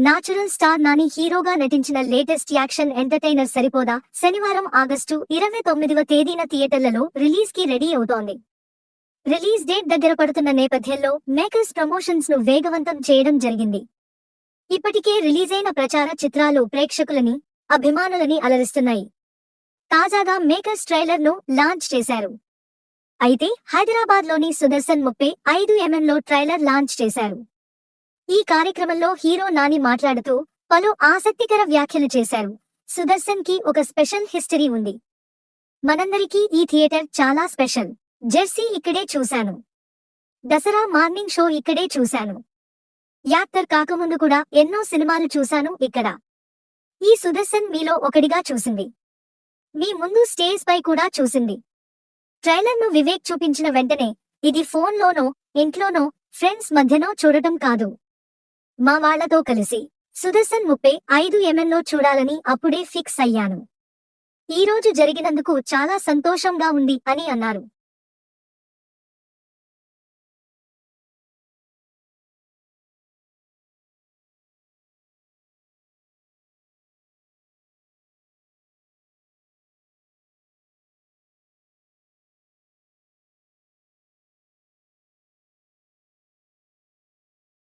Natural star Nani హీరోగా నటించిన latest action entertainer సరిపోదా శనివారం ఆగస్టు 29వ తేదీన థియేటర్లలో రిలీజ్ కి రెడీ అవుతోంది. రిలీజ్ డేట్ దగ్గర పడుతున్న నేపథ్యంలో మేకర్స్ ప్రమోషన్స్ ను వేగవంతం చేయడం జరిగింది. ఇప్పటికే రిలీజైన ప్రచార చిత్రాలు ప్రేక్షకులని, అభిమానులని అలరిస్తున్నాయి. తాజాగా మేకర్స్ ట్రైలర్ ను లాంచ్ చేశారు. అయితే హైదరాబాద్ లోని సుదర్శన్ 35mm ట్రైలర్ లాంచ్ చేశారు. ఈ కార్యక్రమంలో హీరో నాని మాట్లాడుతూ పలు ఆసక్తికర వ్యాఖ్యలు చేశారు. సుదర్శన్ కి ఒక స్పెషల్ హిస్టరీ ఉంది. మనందరికీ ఈ థియేటర్ చాలా స్పెషల్. జెర్సీ ఇక్కడే చూశాను. దసరా మార్నింగ్ షో ఇక్కడే చూశాను. యాక్టర్ కాకముందు కూడా ఎన్నో సినిమాలు చూశాను ఇక్కడ. ఈ సుదర్శన్ మీలో ఒకడిగా చూసింది. మీ ముందు స్టేజ్ పై కూడా చూసింది. ట్రైలర్ ను వివేక్ చూపించిన వెంటనే ఇది ఫోన్లోనో, ఇంట్లోనో, ఫ్రెండ్స్ మధ్యనో చూడటం కాదు. మా వాళ్లతో కలిసి సుదర్శన్ 35mm చూడాలని అప్పుడే ఫిక్స్ అయ్యాను. ఈరోజు జరిగినందుకు చాలా సంతోషంగా ఉంది అని అన్నారు.